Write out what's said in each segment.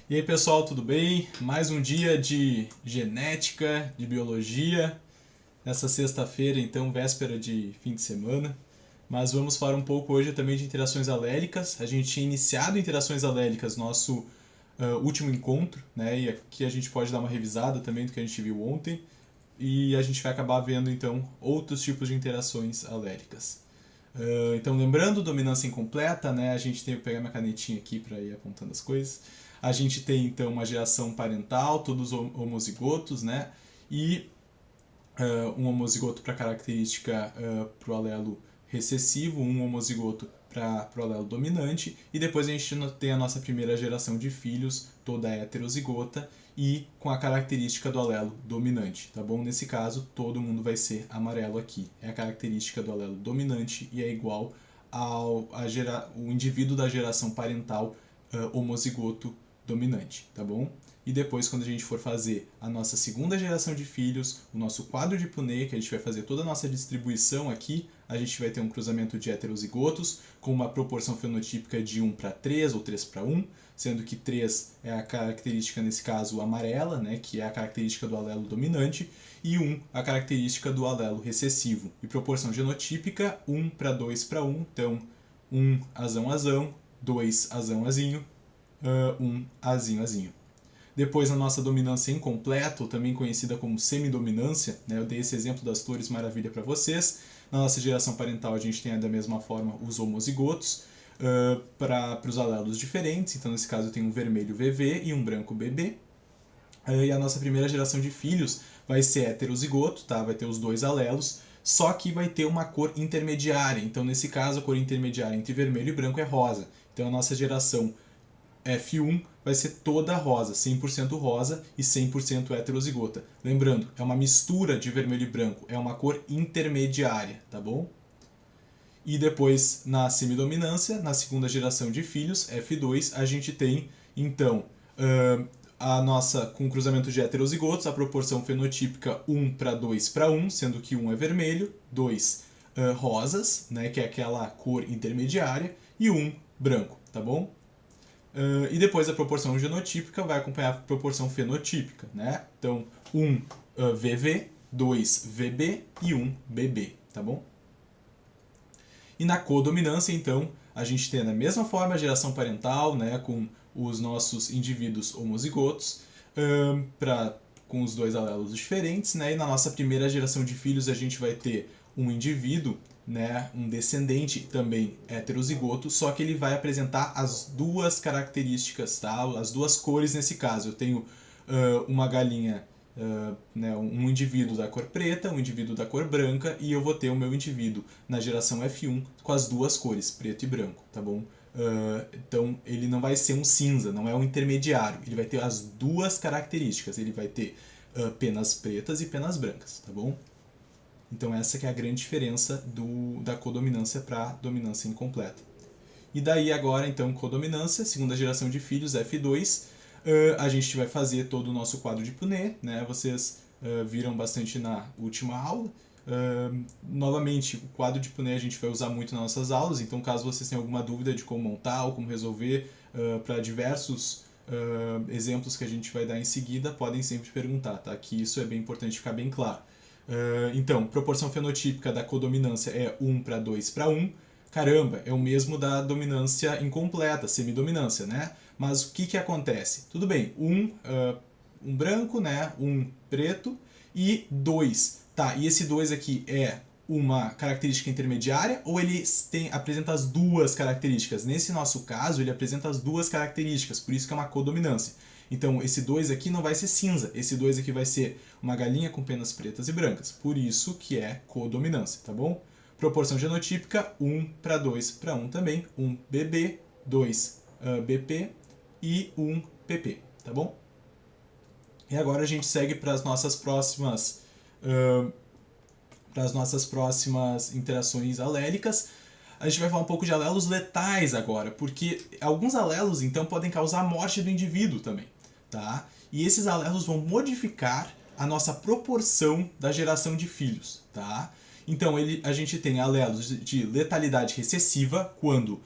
E aí pessoal, tudo bem? Mais um dia de genética, de biologia, nessa sexta-feira, então véspera de fim de semana. Mas vamos falar um pouco hoje também de interações alélicas. A gente tinha iniciado interações alélicas no nosso último encontro, né? E aqui a gente pode dar uma revisada também do que a gente viu ontem. E a gente vai acabar vendo então outros tipos de interações alélicas. Então, lembrando, dominância incompleta, né? A gente tem que pegar minha canetinha aqui para ir apontando as coisas. A gente tem então uma geração parental, todos homozigotos, né? E um homozigoto para característica para o alelo recessivo, um homozigoto para o alelo dominante, e depois a gente tem a nossa primeira geração de filhos, toda heterozigota, e com a característica do alelo dominante, tá bom? Nesse caso, todo mundo vai ser amarelo aqui. É a característica do alelo dominante e é igual ao o indivíduo da geração parental homozigoto dominante, tá bom? E depois, quando a gente for fazer a nossa segunda geração de filhos, o nosso quadro de Punnett, que a gente vai fazer toda a nossa distribuição aqui, a gente vai ter um cruzamento de heterozigotos com uma proporção fenotípica de 1 para 3 ou 3 para 1, sendo que 3 é a característica, nesse caso, amarela, né, que é a característica do alelo dominante, e 1 a característica do alelo recessivo. E proporção genotípica, 1 para 2 para 1, então 1 azão azão, 2 azão azinho, 1 azinho azinho. Depois, a nossa dominância incompleta, ou também conhecida como semidominância, né? Eu dei esse exemplo das flores maravilha para vocês. Na nossa geração parental, a gente tem da mesma forma os homozigotos para os alelos diferentes. Então, nesse caso, eu tenho um vermelho VV e um branco BB. E a nossa primeira geração de filhos vai ser heterozigoto, tá? Vai ter os dois alelos, só que vai ter uma cor intermediária. Então, nesse caso, a cor intermediária entre vermelho e branco é rosa. Então, a nossa geração F1 vai ser toda rosa, 100% rosa e 100% heterozigota. Lembrando, é uma mistura de vermelho e branco, é uma cor intermediária, tá bom? E depois, na semidominância, na segunda geração de filhos, F2, a gente tem, então, a nossa, com cruzamento de heterozigotos, a proporção fenotípica 1 para 2 para 1, sendo que 1 é vermelho, 2 rosas, né, que é aquela cor intermediária, e 1 branco, tá bom? E depois a proporção genotípica vai acompanhar a proporção fenotípica, né? Então, 1 VV, 2 VB e 1 BB, tá bom? E na codominância, então, a gente tem da mesma forma a geração parental, né, com os nossos indivíduos homozigotos, com os dois alelos diferentes, né? E na nossa primeira geração de filhos a gente vai ter um indivíduo, né, um descendente também heterozigoto, só que ele vai apresentar as duas características, tá? As duas cores nesse caso. Eu tenho uma galinha, né, um indivíduo da cor preta, um indivíduo da cor branca, e eu vou ter o meu indivíduo na geração F1 com as duas cores, preto e branco, tá bom? Então ele não vai ser um cinza, não é um intermediário, ele vai ter as duas características, ele vai ter penas pretas e penas brancas, tá bom? Então essa que é a grande diferença da codominância para dominância incompleta. E daí agora, então, codominância, segunda geração de filhos, F2, a gente vai fazer todo o nosso quadro de Punnett, né? Vocês viram bastante na última aula. Novamente, o quadro de Punnett a gente vai usar muito nas nossas aulas, então caso vocês tenham alguma dúvida de como montar ou como resolver para diversos exemplos que a gente vai dar em seguida, podem sempre perguntar, tá? Que isso é bem importante ficar bem claro. Então, proporção fenotípica da codominância é 1 para 2 para 1. Caramba, é o mesmo da dominância incompleta, semidominância, né? Mas o que acontece? Tudo bem, um branco, né? Um preto e 2. Tá, e esse 2 aqui é uma característica intermediária ou ele apresenta as duas características? Nesse nosso caso, ele apresenta as duas características, por isso que é uma codominância. Então, esse 2 aqui não vai ser cinza, esse 2 aqui vai ser uma galinha com penas pretas e brancas, por isso que é codominância, tá bom? Proporção genotípica, 1 para 2 para 1 também, 1 BB, 2 BP e 1 PP, tá bom? E agora a gente segue para as nossas próximas interações alélicas. A gente vai falar um pouco de alelos letais agora, porque alguns alelos então podem causar a morte do indivíduo também, tá? E esses alelos vão modificar a nossa proporção da geração de filhos, tá? Então a gente tem alelos de letalidade recessiva quando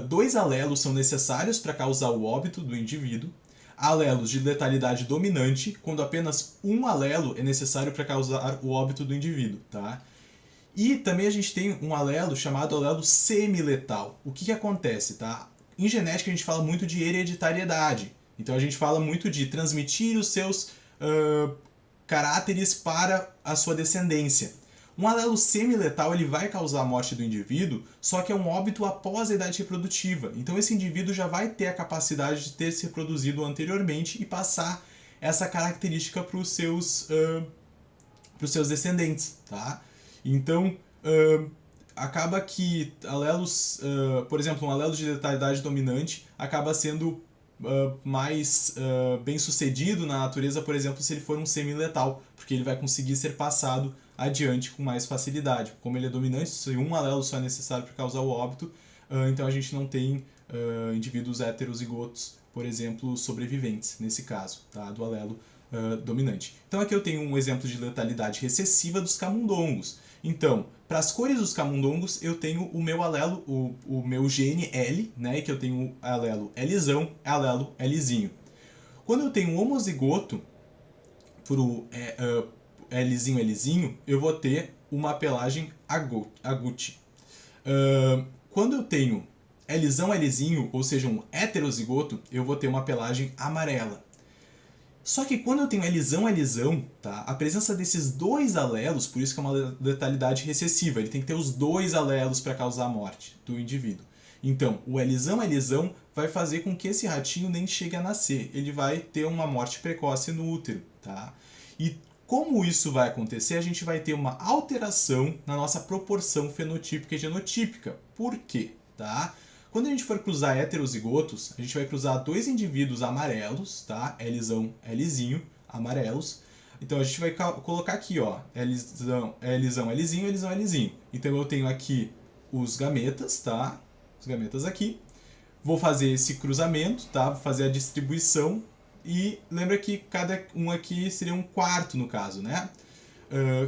dois alelos são necessários para causar o óbito do indivíduo, alelos de letalidade dominante, quando apenas um alelo é necessário para causar o óbito do indivíduo, tá? E também a gente tem um alelo chamado alelo semiletal. O que acontece, tá? Em genética a gente fala muito de hereditariedade. Então a gente fala muito de transmitir os seus caráteres para a sua descendência. Um alelo semiletal ele vai causar a morte do indivíduo, só que é um óbito após a idade reprodutiva. Então esse indivíduo já vai ter a capacidade de ter se reproduzido anteriormente e passar essa característica para os seus descendentes, tá? Então, acaba que alelos, por exemplo, um alelo de letalidade dominante acaba sendo mais bem sucedido na natureza, por exemplo, se ele for um semiletal, porque ele vai conseguir ser passado adiante com mais facilidade. Como ele é dominante, se um alelo só é necessário para causar o óbito, então a gente não tem indivíduos heterozigotos, por exemplo, sobreviventes, nesse caso, tá? Do alelo dominante. Então aqui eu tenho um exemplo de letalidade recessiva dos camundongos. Então, para as cores dos camundongos, eu tenho o meu alelo, o meu gene L, né, que eu tenho o alelo Lzão, alelo Lzinho. Quando eu tenho um homozigoto pro Lzinho, Lzinho, eu vou ter uma pelagem agouti. Quando eu tenho Lzão, Lzinho, ou seja, um heterozigoto, eu vou ter uma pelagem amarela. Só que quando eu tenho Lzão, tá? A presença desses dois alelos, por isso que é uma letalidade recessiva, ele tem que ter os dois alelos para causar a morte do indivíduo. Então, o Lzão vai fazer com que esse ratinho nem chegue a nascer, ele vai ter uma morte precoce no útero, tá? E como isso vai acontecer, a gente vai ter uma alteração na nossa proporção fenotípica e genotípica. Por quê? Tá? Quando a gente for cruzar heterozigotos, a gente vai cruzar dois indivíduos amarelos, tá? Lzão, Lzinho, amarelos. Então a gente vai colocar aqui, ó, Lzão, Lzinho, Lzão, Lzinho. Então eu tenho aqui os gametas, tá? Os gametas aqui. Vou fazer esse cruzamento, tá? Vou fazer a distribuição. E lembra que cada um aqui seria um quarto no caso, né?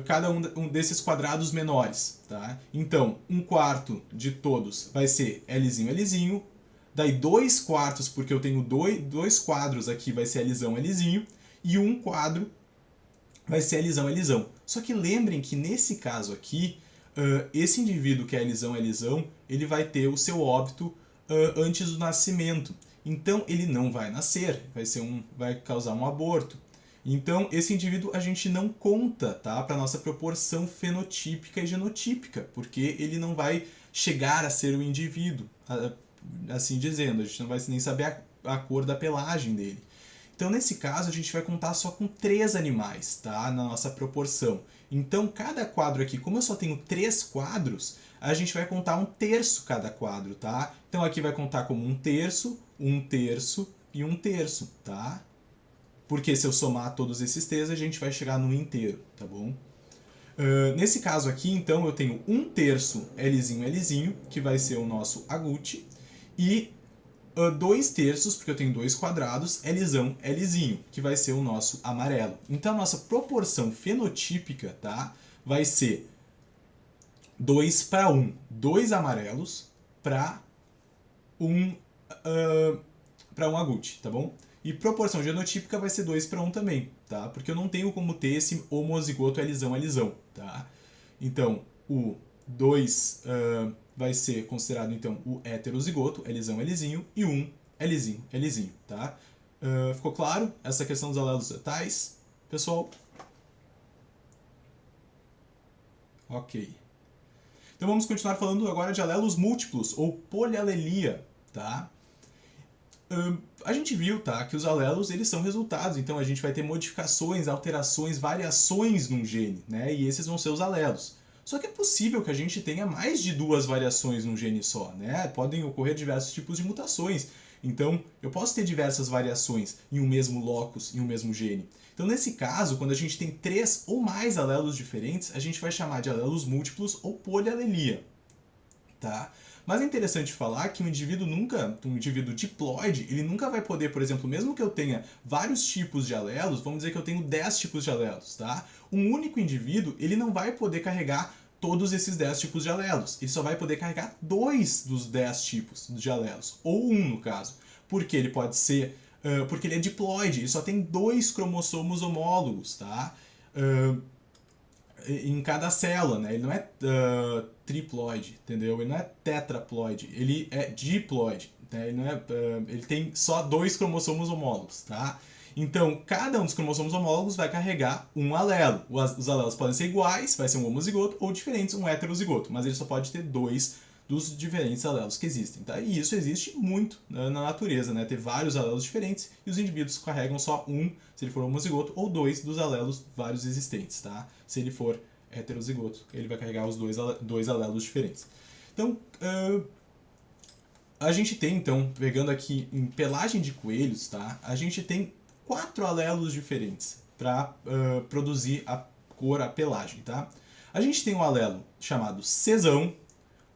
Cada um desses quadrados menores, tá? Então, um quarto de todos vai ser Lzinho, Lzinho. Daí 2 quartos, porque eu tenho dois quadros aqui, vai ser Lzão, Lzinho. E um quadro vai ser Lzão, Lzão. Só que lembrem que nesse caso aqui, esse indivíduo que é Lzão, Lzão, ele vai ter o seu óbito antes do nascimento. Então ele não vai nascer, vai causar um aborto. Então esse indivíduo a gente não conta, tá, para nossa proporção fenotípica e genotípica, porque ele não vai chegar a ser o indivíduo, assim dizendo, a gente não vai nem saber a cor da pelagem dele. Então nesse caso a gente vai contar só com 3 animais, tá, na nossa proporção. Então cada quadro aqui, como eu só tenho 3 quadros, a gente vai contar 1/3 cada quadro, tá? Então aqui vai contar como 1/3, 1/3 e 1/3, tá? Porque se eu somar todos esses 3, a gente vai chegar no inteiro, tá bom? Nesse caso aqui, então, eu tenho 1/3 Lzinho, Lzinho, que vai ser o nosso agouti, e 2/3, porque eu tenho 2 quadrados, Lzão, Lzinho, que vai ser o nosso amarelo. Então, a nossa proporção fenotípica, tá, vai ser 2:1. 2 amarelos para um agouti, tá bom? E proporção genotípica vai ser 2:1 também, tá? Porque eu não tenho como ter esse homozigoto Lzão, Lzão, tá? Então, o 2 vai ser considerado, então, o heterozigoto, Lzão, Lzinho, e 1, Lzinho, Lzinho, tá? Ficou claro essa questão dos alelos letais, pessoal? Ok. Então vamos continuar falando agora de alelos múltiplos, ou polialelia, tá? A gente viu, tá, que os alelos eles são resultados, então a gente vai ter modificações, alterações, variações num gene, né? E esses vão ser os alelos. Só que é possível que a gente tenha mais de 2 variações num gene só, né? Podem ocorrer diversos tipos de mutações. Então, eu posso ter diversas variações em um mesmo locus, em um mesmo gene. Então, nesse caso, quando a gente tem 3 ou mais alelos diferentes, a gente vai chamar de alelos múltiplos ou polialelia, tá? Mas é interessante falar que um indivíduo diploide, ele nunca vai poder, por exemplo, mesmo que eu tenha vários tipos de alelos, vamos dizer que eu tenho 10 tipos de alelos, tá? Um único indivíduo, ele não vai poder carregar todos esses 10 tipos de alelos. Ele só vai poder carregar 2 dos 10 tipos de alelos, ou um no caso, porque ele pode ser, porque ele é diploide, ele só tem 2 cromossomos homólogos, tá? Em cada célula, né? Ele não é triploide, entendeu? Ele não é tetraploide, ele é diploide, né? Ele tem só 2 cromossomos homólogos, tá? Então, cada um dos cromossomos homólogos vai carregar um alelo. Os alelos podem ser iguais, vai ser um homozigoto, ou diferentes, um heterozigoto, mas ele só pode ter 2 dos diferentes alelos que existem, tá? E isso existe muito na natureza, né? Ter vários alelos diferentes e os indivíduos carregam só um, se ele for homozigoto, ou 2 dos alelos vários existentes, tá? Se ele for heterozigoto, ele vai carregar os dois alelos diferentes. Então, a gente tem, então, pegando aqui em pelagem de coelhos, tá? A gente tem 4 alelos diferentes para produzir a cor, a pelagem, tá? A gente tem um alelo chamado cesão.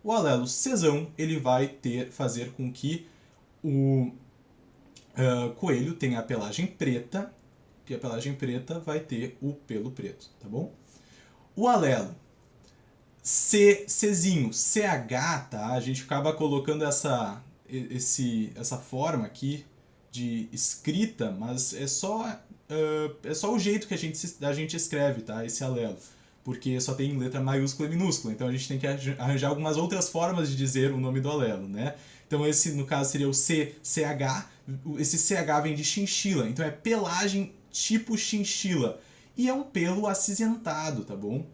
O alelo cesão, ele vai fazer com que o coelho tenha a pelagem preta, que a pelagem preta vai ter o pelo preto, tá bom? O alelo Czinho, CH, tá? A gente acaba colocando essa forma aqui de escrita, mas é só o jeito que a gente escreve, tá? Esse alelo. Porque só tem letra maiúscula e minúscula, então a gente tem que arranjar algumas outras formas de dizer o nome do alelo, né? Então esse, no caso, seria o CH. Esse CH vem de chinchila, então é pelagem tipo chinchila. E é um pelo acinzentado, tá bom?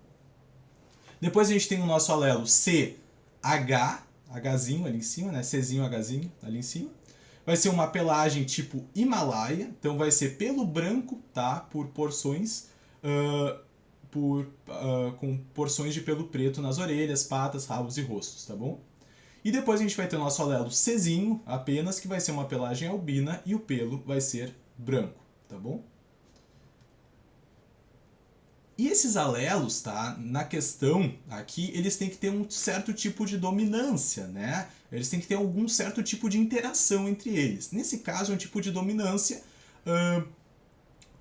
Depois a gente tem o nosso alelo CH, Hzinho ali em cima, né? Czinho, Hzinho ali em cima. Vai ser uma pelagem tipo Himalaia, então vai ser pelo branco, tá? Por porções, com porções de pelo preto nas orelhas, patas, rabos e rostos, tá bom? E depois a gente vai ter o nosso alelo Czinho, apenas, que vai ser uma pelagem albina e o pelo vai ser branco, tá bom? E esses alelos, tá, na questão aqui, eles têm que ter um certo tipo de dominância, né? Eles têm que ter algum certo tipo de interação entre eles. Nesse caso, é um tipo de dominância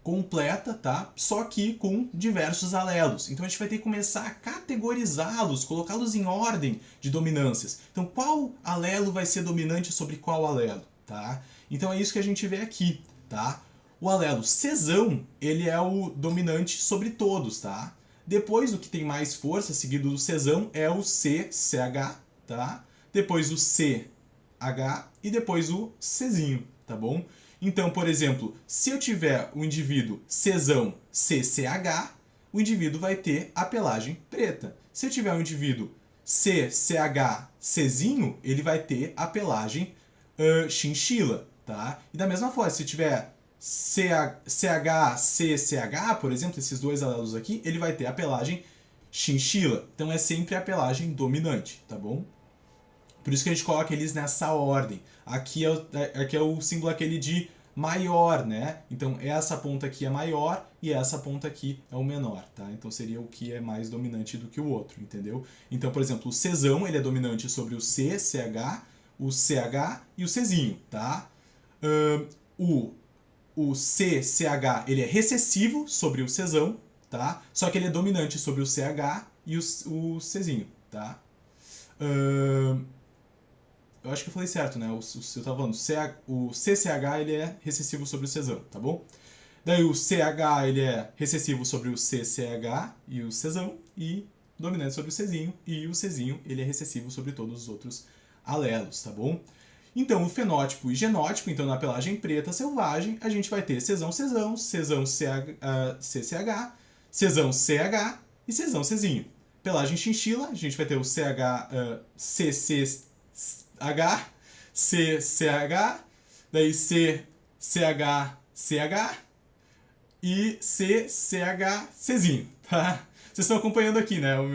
completa, tá? Só que com diversos alelos. Então a gente vai ter que começar a categorizá-los, colocá-los em ordem de dominâncias. Então qual alelo vai ser dominante sobre qual alelo, tá? Então é isso que a gente vê aqui, tá? O alelo cesão, ele é o dominante sobre todos, tá? Depois, o que tem mais força, seguido do cesão, é o CH, tá? Depois o CH e depois o Czinho, tá bom? Então, por exemplo, se eu tiver o indivíduo cesão CCH, o indivíduo vai ter a pelagem preta. Se eu tiver o indivíduo CCH Czinho, ele vai ter a pelagem chinchila, tá? E da mesma forma, se tiver CH, CCH, por exemplo, esses dois alelos aqui, ele vai ter a pelagem chinchila. Então é sempre a pelagem dominante, tá bom? Por isso que a gente coloca eles nessa ordem. Aqui é o símbolo aquele de maior, né? Então essa ponta aqui é maior e essa ponta aqui é o menor, tá? Então seria o que é mais dominante do que o outro, entendeu? Então, por exemplo, o cesão, ele é dominante sobre o C, CH, o CH e o Czinho, tá? O CCH, ele é recessivo sobre o cesão, tá? Só que ele é dominante sobre o CH e o Czinho, tá? Eu acho que eu falei certo, né? Eu tava falando, o CCH, ele é recessivo sobre o cesão, tá bom? Daí o CH, ele é recessivo sobre o CCH e o cesão, e dominante sobre o Czinho, e o Czinho, ele é recessivo sobre todos os outros alelos, tá bom? Então, o fenótipo e genótipo, então na pelagem preta selvagem, a gente vai ter cesão, cesão, cesão CCH, cesão CH e cesão Czinho. Pelagem chinchila, a gente vai ter o CCH, CCH, daí CCH e CCHCzinho, tá? Vocês estão acompanhando aqui, né, o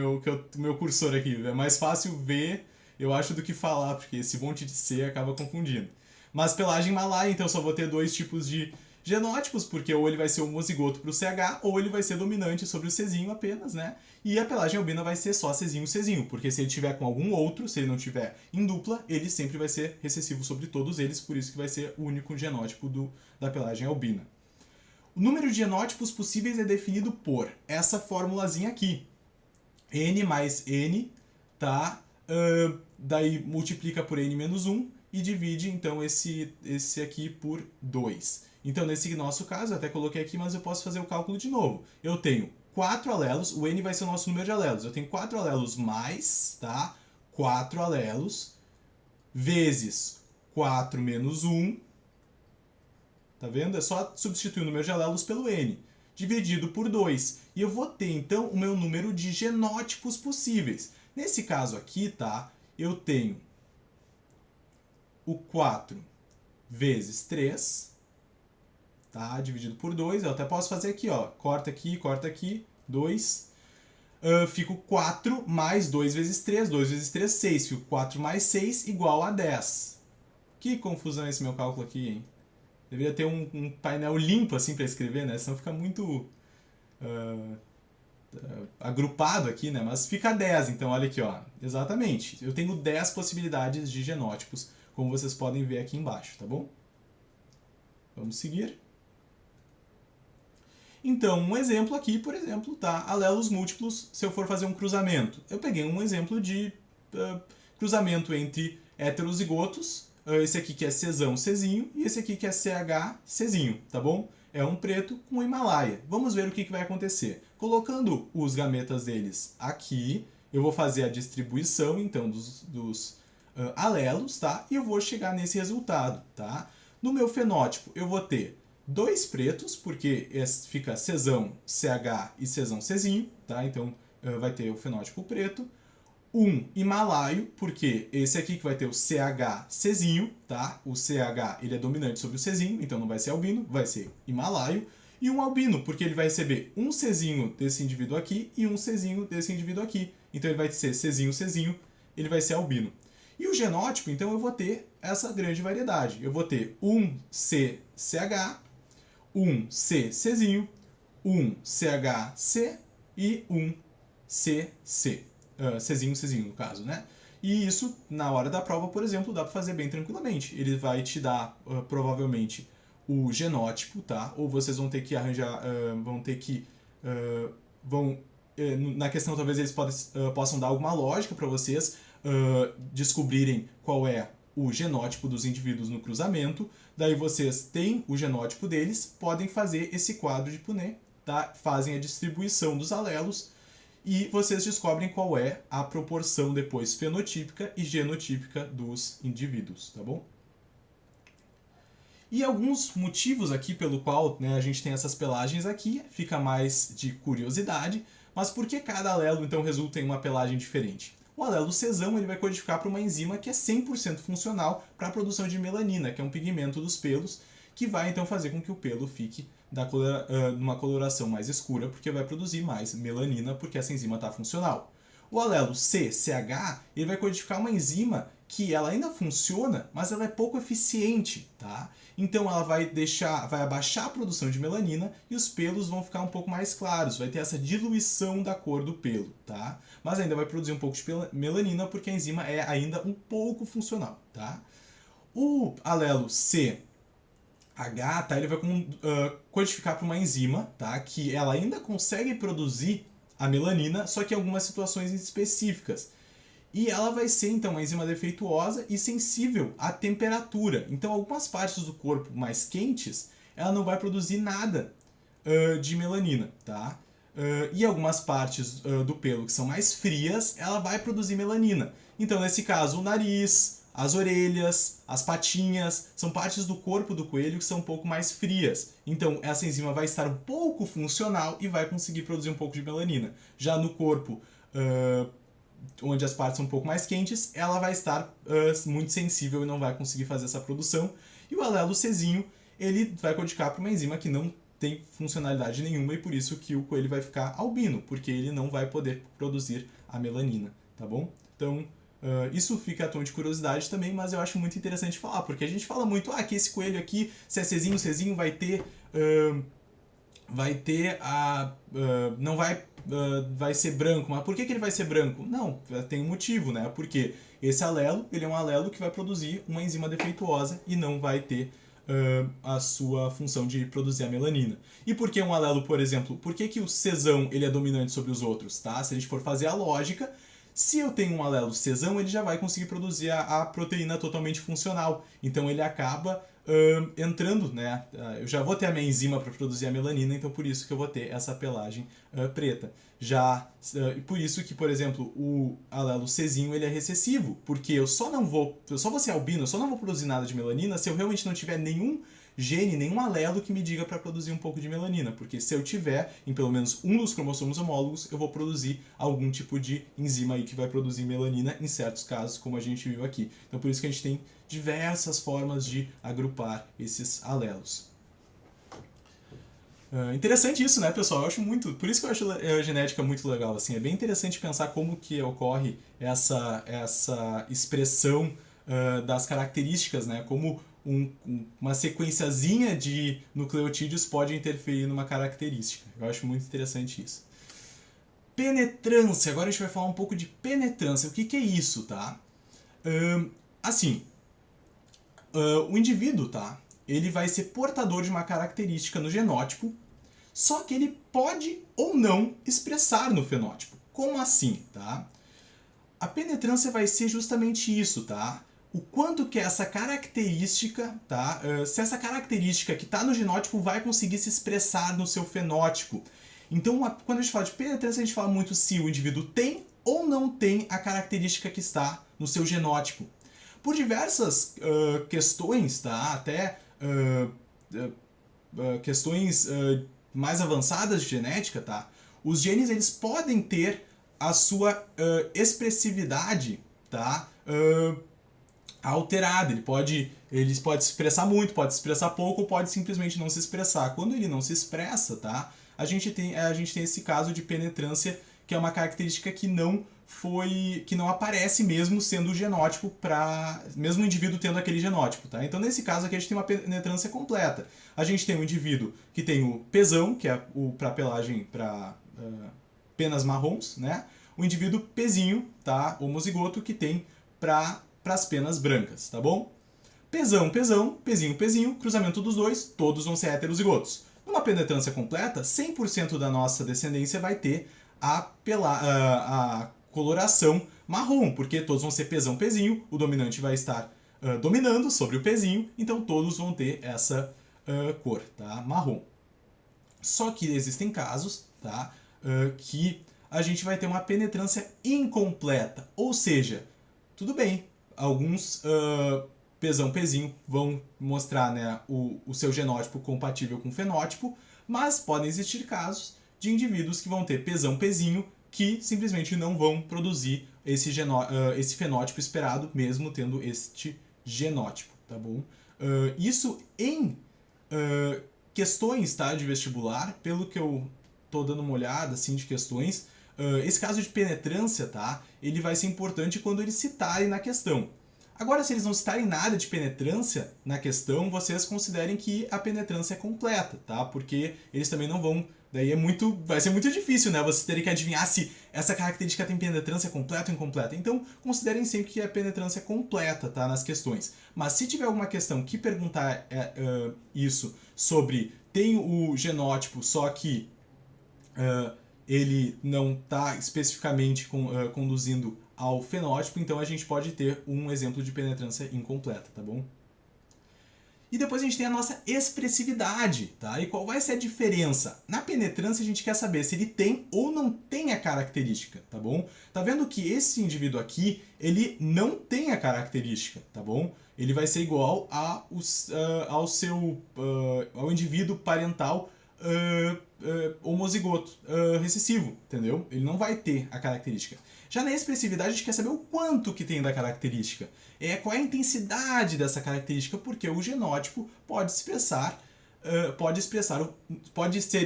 meu cursor aqui, é mais fácil ver, eu acho, do que falar, porque esse monte de C acaba confundindo. Mas pelagem malaia, então só vou ter 2 tipos de genótipos, porque ou ele vai ser homozigoto para o CH, ou ele vai ser dominante sobre o Czinho apenas, né? E a pelagem albina vai ser só Czinho, porque se ele tiver com algum outro, se ele não tiver em dupla, ele sempre vai ser recessivo sobre todos eles, por isso que vai ser o único genótipo da pelagem albina. O número de genótipos possíveis é definido por essa formulazinha aqui. N mais N, tá? Daí multiplica por N menos 1 e divide, então, esse aqui por 2. Então, nesse nosso caso, eu até coloquei aqui, mas eu posso fazer o cálculo de novo. Eu tenho 4 alelos, o N vai ser o nosso número de alelos. Eu tenho 4 alelos mais, tá? 4 alelos, vezes 4 menos 1, tá vendo? É só substituir o número de alelos pelo N, dividido por 2. E eu vou ter, então, o meu número de genótipos possíveis. Nesse caso aqui, tá? Eu tenho o 4 vezes 3, tá? Dividido por 2. Eu até posso fazer aqui, ó. Corta aqui, 2. Fico 4 mais 2 vezes 3. 2 vezes 3, 6. Fico 4 mais 6 igual a 10. Que confusão esse meu cálculo aqui, hein? Deveria ter um painel limpo assim para escrever, né? Senão fica muito agrupado aqui, né? Mas fica 10, então olha aqui, ó. Exatamente. Eu tenho 10 possibilidades de genótipos, como vocês podem ver aqui embaixo, tá bom? Vamos seguir. Então, um exemplo aqui, por exemplo, tá? Alelos múltiplos, se eu for fazer um cruzamento. Eu peguei um exemplo de cruzamento entre heterozigotos, esse aqui que é Czão, Czinho, e esse aqui que é CH, Czinho, tá bom? É um preto com um Himalaia. Vamos ver o que vai acontecer. Colocando os gametas deles aqui, eu vou fazer a distribuição, então, dos alelos, tá? E eu vou chegar nesse resultado, tá? No meu fenótipo, eu vou ter 2 pretos, porque fica Czão, CH e Czão, Czinho, tá? Então, vai ter o fenótipo preto. Um himalaio, porque esse aqui que vai ter o CH Czinho, tá? O CH ele é dominante sobre o Czinho, então não vai ser albino, vai ser himalaio. E um albino, porque ele vai receber um Czinho desse indivíduo aqui e um Czinho desse indivíduo aqui. Então ele vai ser Czinho, Czinho, ele vai ser albino. E o genótipo, então eu vou ter essa grande variedade. Eu vou ter um CCH, um Czinho, um CHC e um CC. Czinho, Czinho no caso, né? E isso, na hora da prova, por exemplo, dá para fazer bem tranquilamente. Ele vai te dar, provavelmente, o genótipo, tá? Ou vocês vão ter que arranjar, na questão talvez eles possam dar alguma lógica para vocês descobrirem qual é o genótipo dos indivíduos no cruzamento. Daí vocês têm o genótipo deles, podem fazer esse quadro de Punnett, tá? Fazem a distribuição dos alelos e vocês descobrem qual é a proporção depois fenotípica e genotípica dos indivíduos, tá bom? E alguns motivos aqui pelo qual, né, a gente tem essas pelagens aqui, fica mais de curiosidade, mas por que cada alelo então resulta em uma pelagem diferente? O alelo Czão ele vai codificar para uma enzima que é 100% funcional para a produção de melanina, que é um pigmento dos pelos, que vai então fazer com que o pelo fique numa coloração mais escura, porque vai produzir mais melanina, porque essa enzima está funcional. O alelo CCH ele vai codificar uma enzima que ela ainda funciona, mas ela é pouco eficiente, tá? Então ela vai abaixar a produção de melanina e os pelos vão ficar um pouco mais claros, vai ter essa diluição da cor do pelo, tá? Mas ainda vai produzir um pouco de melanina porque a enzima é ainda um pouco funcional, tá? O alelo CH, tá, ele vai codificar para uma enzima, tá, que ela ainda consegue produzir a melanina, só que em algumas situações específicas. E ela vai ser, então, uma enzima defeituosa e sensível à temperatura. Então, algumas partes do corpo mais quentes, ela não vai produzir nada de melanina, tá? E algumas partes do pelo que são mais frias, ela vai produzir melanina. Então, nesse caso, o nariz, as orelhas, as patinhas, são partes do corpo do coelho que são um pouco mais frias. Então, essa enzima vai estar um pouco funcional e vai conseguir produzir um pouco de melanina. Já no corpo, onde as partes são um pouco mais quentes, ela vai estar muito sensível e não vai conseguir fazer essa produção. E o alelo Czinho, ele vai codificar para uma enzima que não tem funcionalidade nenhuma e por isso que o coelho vai ficar albino, porque ele não vai poder produzir a melanina, tá bom? Então, isso fica a tom de curiosidade também, mas eu acho muito interessante falar, porque a gente fala muito, que esse coelho aqui, se é Czinho, Czinho vai ter não vai ser branco. Mas por que ele vai ser branco? Não, tem um motivo, né? Porque esse alelo, ele é um alelo que vai produzir uma enzima defeituosa e não vai ter a sua função de produzir a melanina. E por que um alelo, por exemplo, por que o Czão ele é dominante sobre os outros? Tá? Se a gente for fazer a lógica, se eu tenho um alelo Czão, ele já vai conseguir produzir a proteína totalmente funcional. Então ele acaba entrando, né? Eu já vou ter a minha enzima para produzir a melanina, então por isso que eu vou ter essa pelagem preta. Já por isso que, por exemplo, o alelo Czinho ele é recessivo, porque eu só vou ser albino, eu só não vou produzir nada de melanina se eu realmente não tiver nenhum gene, nenhum alelo que me diga para produzir um pouco de melanina, porque se eu tiver em pelo menos um dos cromossomos homólogos, eu vou produzir algum tipo de enzima aí que vai produzir melanina em certos casos, como a gente viu aqui. Então por isso que a gente tem diversas formas de agrupar esses alelos. Interessante isso, né, pessoal? Eu acho muito, por isso que eu acho a genética muito legal, assim, é bem interessante pensar como que ocorre essa expressão das características, né, como uma sequenciazinha de nucleotídeos pode interferir numa característica. Eu acho muito interessante isso. Penetrância, agora a gente vai falar um pouco de penetrância. O que é isso, tá? Assim, o indivíduo, tá? Ele vai ser portador de uma característica no genótipo, só que ele pode ou não expressar no fenótipo. Como assim, tá? A penetrância vai ser justamente isso, tá? O quanto que essa característica, tá? Se essa característica que está no genótipo vai conseguir se expressar no seu fenótipo. Então, quando a gente fala de penetrância, a gente fala muito se o indivíduo tem ou não tem a característica que está no seu genótipo. Por diversas questões, tá? Até questões mais avançadas de genética, tá? Os genes eles podem ter a sua expressividade, tá? Alterada. Ele pode se expressar muito, pode se expressar pouco, ou pode simplesmente não se expressar. Quando ele não se expressa, tá? A gente tem esse caso de penetrância, que é uma característica que não aparece mesmo sendo o genótipo mesmo o indivíduo tendo aquele genótipo, tá? Então nesse caso aqui a gente tem uma penetrância completa. A gente tem um indivíduo que tem o Pzão, que é para pelagem para penas marrons, né? O indivíduo Pzinho, tá? Homozigoto, que tem para as penas brancas, tá bom? Pzão, Pzinho, Pzinho, cruzamento dos dois, todos vão ser heterozigotos. Numa penetrância completa, 100% da nossa descendência vai ter a coloração marrom, porque todos vão ser Pzão, Pzinho, o dominante vai estar dominando sobre o Pzinho, então todos vão ter essa cor, tá? Marrom. Só que existem casos, tá? Que a gente vai ter uma penetrância incompleta, ou seja, tudo bem, alguns Pzão, Pzinho vão mostrar, né, o seu genótipo compatível com o fenótipo, mas podem existir casos de indivíduos que vão ter Pzão, Pzinho que simplesmente não vão produzir esse fenótipo esperado, mesmo tendo este genótipo, tá bom? Isso em questões, tá, de vestibular, pelo que eu tô dando uma olhada, assim, de questões, esse caso de penetrância, tá, ele vai ser importante quando eles citarem na questão. Agora, se eles não citarem nada de penetrância na questão, vocês considerem que a penetrância é completa, tá? Porque eles também não vão... Daí vai ser muito difícil, né? Vocês terem que adivinhar se essa característica tem penetrância completa ou incompleta. Então, considerem sempre que a penetrância é completa, tá? Nas questões. Mas se tiver alguma questão que perguntar isso sobre tem o genótipo, só que ele não está especificamente conduzindo ao fenótipo, então a gente pode ter um exemplo de penetrância incompleta, tá bom? E depois a gente tem a nossa expressividade, tá? E qual vai ser a diferença? Na penetrância a gente quer saber se ele tem ou não tem a característica, tá bom? Tá vendo que esse indivíduo aqui, ele não tem a característica, tá bom? Ele vai ser igual ao indivíduo parental homozigoto recessivo, entendeu? Ele não vai ter a característica. Já na expressividade a gente quer saber o quanto que tem da característica. Qual é a intensidade dessa característica, porque o genótipo pode ser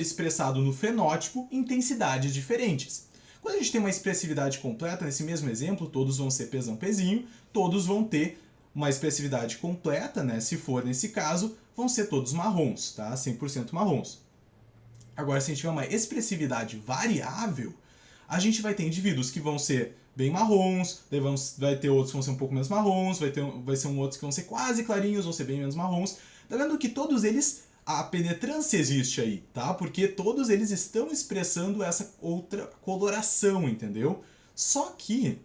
expressado no fenótipo em intensidades diferentes. Quando a gente tem uma expressividade completa, nesse mesmo exemplo, todos vão ser Pzão, Pzinho, todos vão ter uma expressividade completa, né? Se for nesse caso, vão ser todos marrons, tá? 100% marrons. Agora, se a gente tiver uma expressividade variável, a gente vai ter indivíduos que vão ser bem marrons, vai ter outros que vão ser um pouco menos marrons, vai ser outros que vão ser quase clarinhos, vão ser bem menos marrons, Tá vendo que todos eles, a penetrância existe aí, tá? Porque todos eles estão expressando essa outra coloração, entendeu? Só que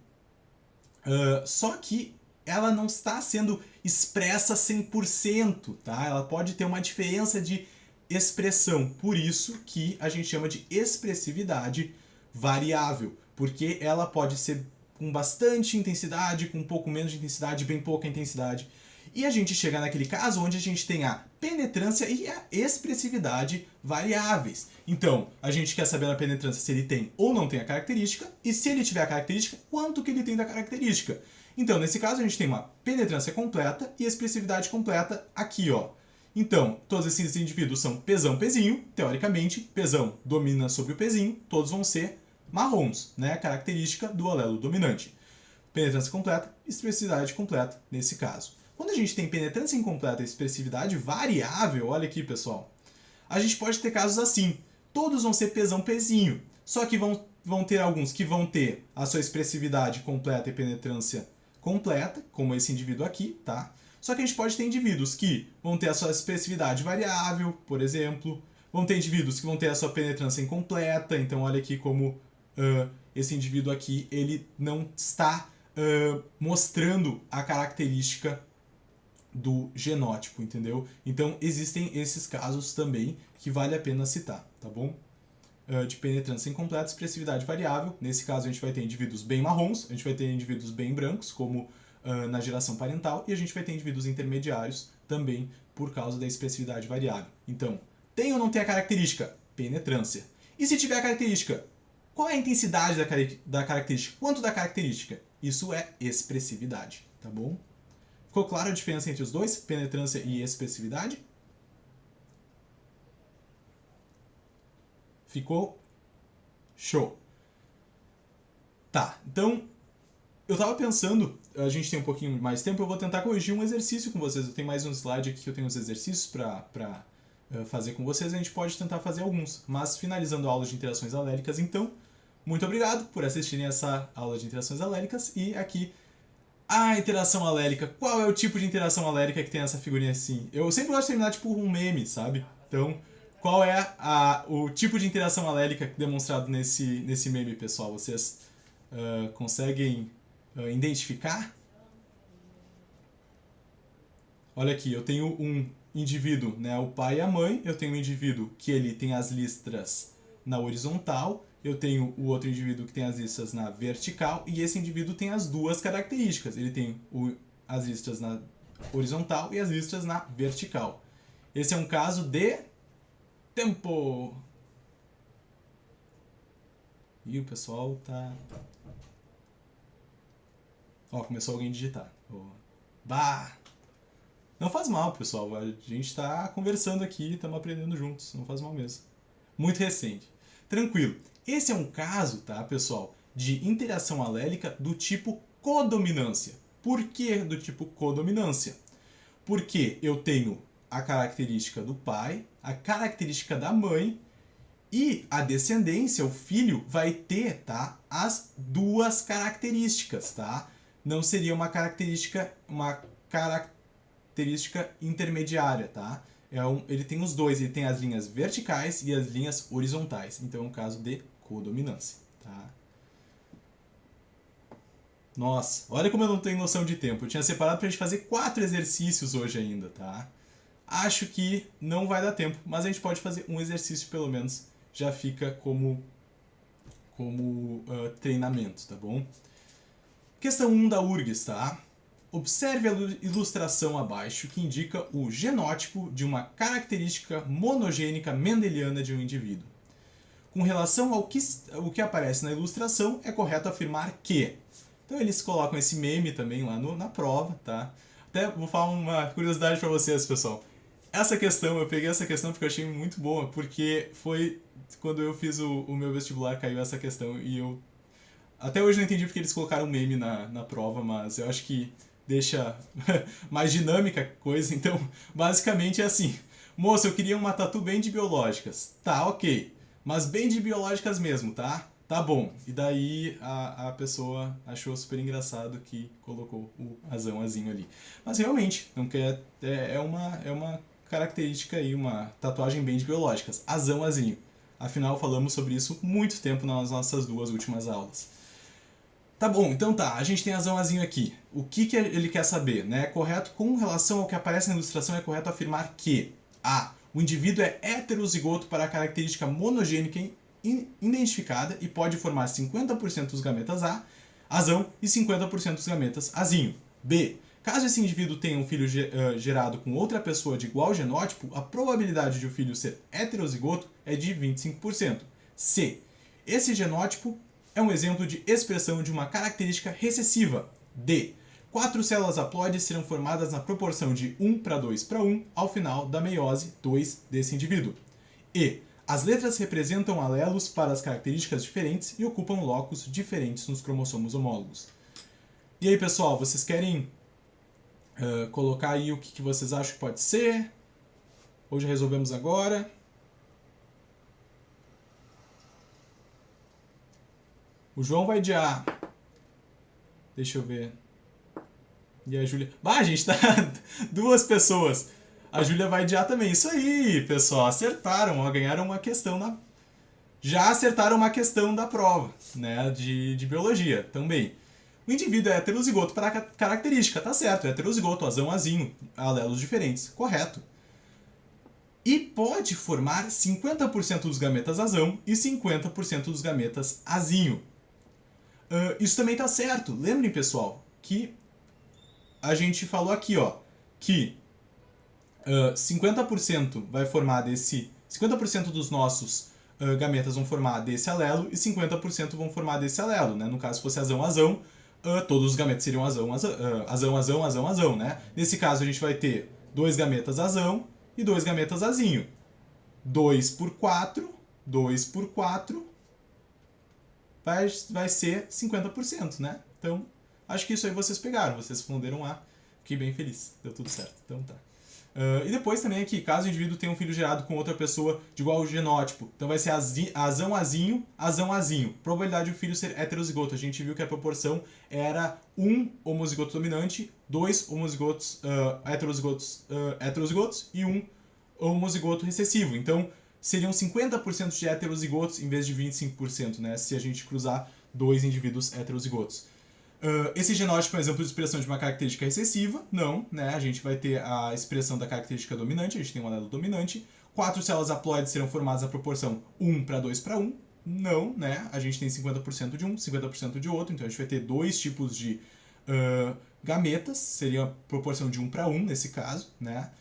ela não está sendo expressa 100%, tá? Ela pode ter uma diferença de expressão. Por isso que a gente chama de expressividade variável, porque ela pode ser com bastante intensidade, com um pouco menos de intensidade, bem pouca intensidade. E a gente chega naquele caso onde a gente tem a penetrância e a expressividade variáveis. Então, a gente quer saber na penetrância se ele tem ou não tem a característica, e se ele tiver a característica, quanto que ele tem da característica. Então, nesse caso, a gente tem uma penetrância completa e expressividade completa aqui, ó. Então, todos esses indivíduos são Pzão, Pzinho. Teoricamente, Pzão domina sobre o Pzinho, todos vão ser marrons, né? Característica do alelo dominante. Penetrância completa, expressividade completa nesse caso. Quando a gente tem penetrância incompleta e expressividade variável, olha aqui, pessoal, a gente pode ter casos assim. Todos vão ser Pzão, Pzinho. Só que vão ter alguns que vão ter a sua expressividade completa e penetrância completa, como esse indivíduo aqui, tá? Só que a gente pode ter indivíduos que vão ter a sua expressividade variável, por exemplo. Vão ter indivíduos que vão ter a sua penetrância incompleta. Então, olha aqui como esse indivíduo aqui, ele não está mostrando a característica do genótipo, entendeu? Então, existem esses casos também que vale a pena citar, tá bom? De penetrância incompleta, expressividade variável. Nesse caso, a gente vai ter indivíduos bem marrons, a gente vai ter indivíduos bem brancos, como na geração parental, e a gente vai ter indivíduos intermediários também por causa da expressividade variável. Então, tem ou não tem a característica? Penetrância. E se tiver a característica? Qual é a intensidade da característica? Quanto da característica? Isso é expressividade, tá bom? Ficou clara a diferença entre os dois? Penetrância e expressividade? Ficou? Show! Tá, então eu tava pensando, a gente tem um pouquinho mais de tempo, eu vou tentar corrigir um exercício com vocês. Eu tenho mais um slide aqui que eu tenho os exercícios para fazer com vocês, a gente pode tentar fazer alguns. Mas finalizando a aula de interações aléricas, então, muito obrigado por assistirem essa aula de interações aléricas. E aqui, a interação alérica. Qual é o tipo de interação alérica que tem essa figurinha assim? Eu sempre gosto de terminar tipo um meme, sabe? Então, qual é o tipo de interação alérica demonstrado nesse meme, pessoal? Vocês conseguem identificar? Olha aqui, eu tenho um indivíduo, né, o pai e a mãe, eu tenho um indivíduo que ele tem as listras na horizontal, eu tenho o outro indivíduo que tem as listras na vertical, e esse indivíduo tem as duas características, ele tem as listras na horizontal e as listras na vertical. Esse é um caso de tempo. E o pessoal tá... Ó, começou alguém a digitar. Bah! Não faz mal, pessoal. A gente está conversando aqui, estamos aprendendo juntos. Não faz mal mesmo. Muito recente. Tranquilo. Esse é um caso, tá, pessoal, de interação alélica do tipo codominância. Por que do tipo codominância? Porque eu tenho a característica do pai, a característica da mãe e a descendência, o filho, vai ter, tá, as duas características, tá? Não seria uma característica intermediária, tá? Ele tem os dois, ele tem as linhas verticais e as linhas horizontais. Então é um caso de codominância, tá? Nossa, olha como eu não tenho noção de tempo. Eu tinha separado pra gente fazer 4 exercícios hoje ainda, tá? Acho que não vai dar tempo, mas a gente pode fazer um exercício pelo menos. Já fica como treinamento, tá bom? Questão 1 da URGS, tá? Observe a ilustração abaixo que indica o genótipo de uma característica monogênica mendeliana de um indivíduo. Com relação ao que aparece na ilustração, é correto afirmar que... Então eles colocam esse meme também lá na prova, tá? Até vou falar uma curiosidade para vocês, pessoal. Essa questão, eu peguei essa questão porque eu achei muito boa, porque foi quando eu fiz o meu vestibular, caiu essa questão e eu... Até hoje não entendi porque eles colocaram meme na prova, mas eu acho que deixa mais dinâmica a coisa. Então, basicamente é assim. Moça, eu queria uma tatu bem de biológicas. Tá, ok. Mas bem de biológicas mesmo, tá? Tá bom. E daí a pessoa achou super engraçado que colocou o azinho ali. Mas realmente, é uma característica aí, uma tatuagem bem de biológicas, azão, azinho. Afinal, falamos sobre isso muito tempo nas nossas 2 últimas aulas. Tá bom, então tá, a gente tem azão, azinho aqui. O que ele quer saber? Né? É correto, com relação ao que aparece na ilustração, é correto afirmar que a. O indivíduo é heterozigoto para a característica monogênica identificada e pode formar 50% dos gametas A, azão, e 50% dos gametas azinho. B. Caso esse indivíduo tenha um filho gerado com outra pessoa de igual genótipo, a probabilidade de o filho ser heterozigoto é de 25%. C. Esse genótipo é um exemplo de expressão de uma característica recessiva. D. 4 células haploides serão formadas na proporção de 1:2:1 ao final da meiose 2 desse indivíduo. E. As letras representam alelos para as características diferentes e ocupam locos diferentes nos cromossomos homólogos. E aí, pessoal, vocês querem colocar aí o que vocês acham que pode ser? Ou já resolvemos agora? O João vai de A. Deixa eu ver. E a Júlia... Ah, gente, tá 2 pessoas. A Júlia vai de A também. Isso aí, pessoal. Acertaram. Ó, ganharam uma questão na... Já acertaram uma questão da prova, né? De biologia também. O indivíduo é heterozigoto para a característica. Tá certo. É heterozigoto, azão, azinho. Alelos diferentes. Correto. E pode formar 50% dos gametas azão e 50% dos gametas azinho. Isso também tá certo. Lembrem, pessoal, que a gente falou aqui, ó, que 50% vai formar desse... 50% dos nossos gametas vão formar desse alelo e 50% vão formar desse alelo, né? No caso, se fosse azão, azão, todos os gametas seriam azão, azão, azão, azão, azão, né? Nesse caso, a gente vai ter 2 gametas azão e 2 gametas azinho. 2 por 4, 2 por 4 vai ser 50%, né? Então, acho que isso aí vocês pegaram, vocês responderam A. Fiquei bem feliz, deu tudo certo. Então tá. E depois também aqui, caso o indivíduo tenha um filho gerado com outra pessoa de igual genótipo, então vai ser azão, azinho, azão, azinho. Probabilidade de o filho ser heterozigoto. A gente viu que a proporção era 1 homozigoto dominante, 2 homozigotos heterozigotos e 1 homozigoto recessivo. Então, seriam 50% de heterozigotos em vez de 25%, né? Se a gente cruzar 2 indivíduos heterozigotos. Esse genótipo é um exemplo de expressão de uma característica recessiva? Não, né? A gente vai ter a expressão da característica dominante, a gente tem um alelo dominante. 4 células haploides serão formadas na proporção 1:2:1? Não, né? A gente tem 50% de um, 50% de outro, então a gente vai ter 2 tipos de gametas, seria a proporção de 1:1 nesse caso, né?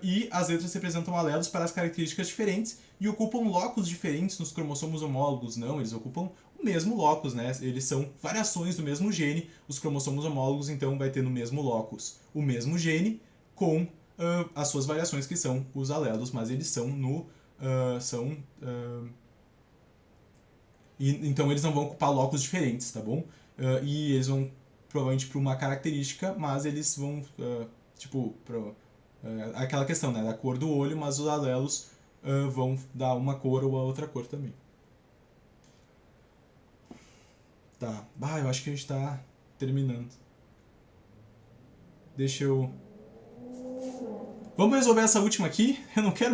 E as letras representam alelos para as características diferentes e ocupam locos diferentes nos cromossomos homólogos. Não, eles ocupam o mesmo locus, né? Eles são variações do mesmo gene. Os cromossomos homólogos, então, vai ter no mesmo locus o mesmo gene com as suas variações, que são os alelos, mas eles são no... então, eles não vão ocupar locos diferentes, tá bom? E eles vão, provavelmente, para uma característica, mas eles vão, aquela questão, né, da cor do olho, mas os alelos vão dar uma cor ou a outra cor também. Tá, eu acho que a gente tá terminando. Deixa eu... Vamos resolver essa última aqui? Eu não quero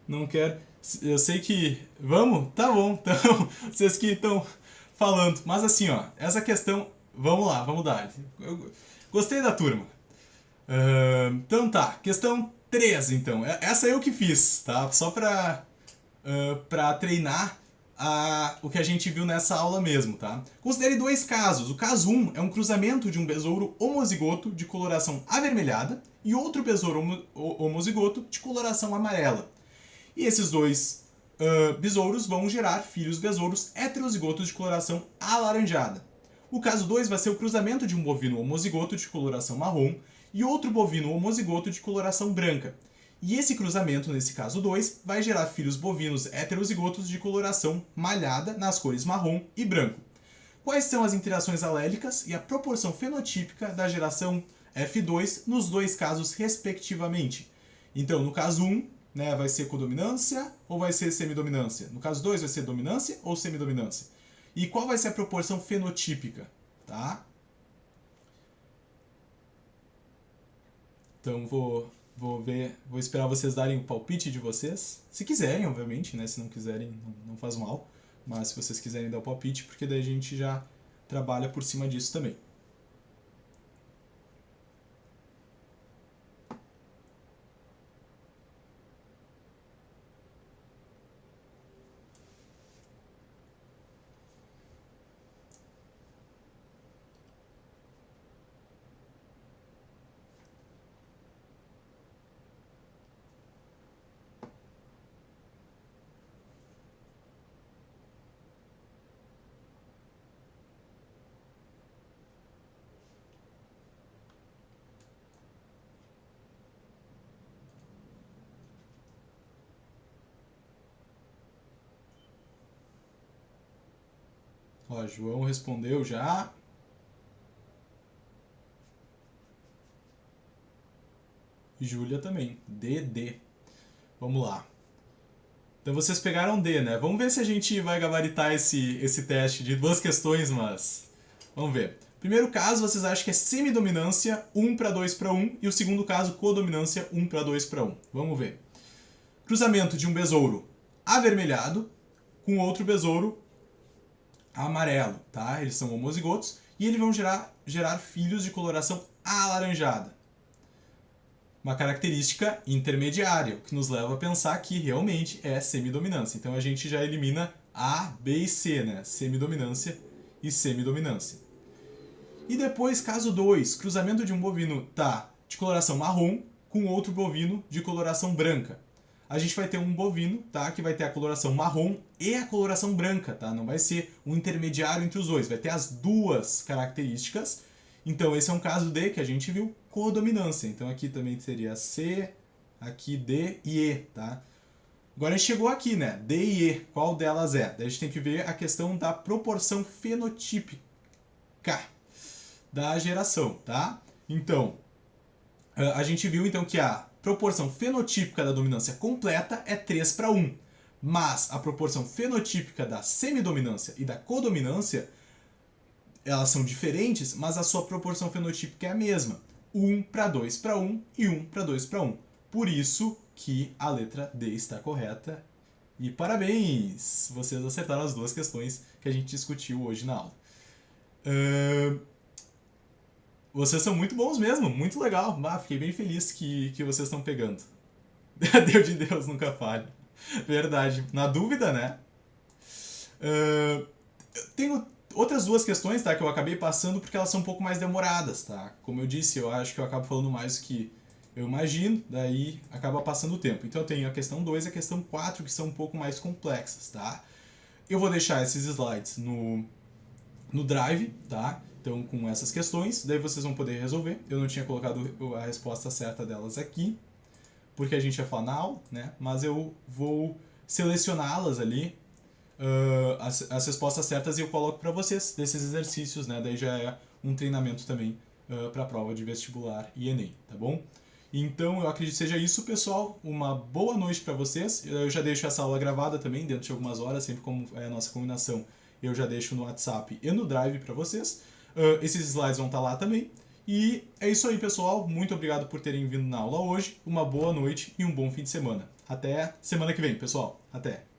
Não quero... Eu sei que... Vamos? Tá bom, então, vocês que estão falando. Mas assim, ó, essa questão... Vamos lá, vamos dar. Eu gostei da turma. Então tá, questão 3, então. Essa eu que fiz, tá? Só pra treinar o que a gente viu nessa aula mesmo, tá? Considere 2 casos. O caso 1 é um cruzamento de um besouro homozigoto de coloração avermelhada e outro besouro homozigoto de coloração amarela. E esses 2 besouros vão gerar filhos besouros heterozigotos de coloração alaranjada. O caso 2 vai ser o cruzamento de um bovino homozigoto de coloração marrom e outro bovino homozigoto de coloração branca. E esse cruzamento, nesse caso 2, vai gerar filhos bovinos heterozigotos de coloração malhada nas cores marrom e branco. Quais são as interações alélicas e a proporção fenotípica da geração F2 nos 2 casos respectivamente? Então, no caso 1, né, vai ser codominância ou vai ser semidominância? No caso 2, vai ser dominância ou semidominância? E qual vai ser a proporção fenotípica? Tá? Então, vou Vou esperar vocês darem o palpite de vocês. Se quiserem, obviamente, né? Se não quiserem, não faz mal. Mas se vocês quiserem dar o palpite, porque daí a gente já trabalha por cima disso também. Ó, João respondeu já. Júlia também. D. Vamos lá. Então vocês pegaram D, né? Vamos ver se a gente vai gabaritar esse teste de duas questões, mas... Vamos ver. Primeiro caso, vocês acham que é semidominância 1 para 2 para 1. E o segundo caso, codominância 1 para 2 para 1. Vamos ver. Cruzamento de um besouro avermelhado com outro besouro amarelo, tá? Eles são homozigotos e eles vão gerar filhos de coloração alaranjada. Uma característica intermediária, o que nos leva a pensar que realmente é semidominância. Então a gente já elimina A, B e C, né? Semidominância e semidominância. E depois, caso 2, cruzamento de um bovino de coloração marrom com outro bovino de coloração branca. A gente vai ter um bovino, que vai ter a coloração marrom e a coloração branca, tá? Não vai ser um intermediário entre os dois, vai ter as duas características. Então esse é um caso de, que a gente viu, codominância. Então aqui também seria C, aqui D e E, tá? Agora a gente chegou aqui, né? D e E, qual delas é? Daí a gente tem que ver a questão da proporção fenotípica da geração, tá? Então, a gente viu então que a proporção fenotípica da dominância completa é 3 para 1. Mas a proporção fenotípica da semidominância e da codominância, elas são diferentes, mas a sua proporção fenotípica é a mesma. 1 para 2 para 1 e 1 para 2 para 1. Por isso que a letra D está correta. E parabéns! Vocês acertaram as duas questões que a gente discutiu hoje na aula. Vocês são muito bons mesmo, muito legal. Fiquei bem feliz que vocês estão pegando. Deus de Deus nunca falha. Verdade. Na dúvida, né? Tenho outras duas questões, tá? Que eu acabei passando porque elas são um pouco mais demoradas, tá? Como eu disse, eu acho que eu acabo falando mais do que eu imagino, daí acaba passando o tempo. Então eu tenho a questão 2 e a questão 4, que são um pouco mais complexas, tá? Eu vou deixar esses slides no Drive, tá? Então, com essas questões, daí vocês vão poder resolver. Eu não tinha colocado a resposta certa delas aqui, porque a gente ia falar na aula, né? Mas eu vou selecioná-las ali, as respostas certas, e eu coloco para vocês desses exercícios, né? Daí já é um treinamento também para a prova de vestibular e Enem, tá bom? Então, eu acredito que seja isso, pessoal. Uma boa noite para vocês. Eu já deixo essa aula gravada também, dentro de algumas horas, sempre como é a nossa combinação. Eu já deixo no WhatsApp e no Drive para vocês. Esses slides vão estar lá também. E é isso aí, pessoal. Muito obrigado por terem vindo na aula hoje. Uma boa noite e um bom fim de semana. Até semana que vem, pessoal. Até!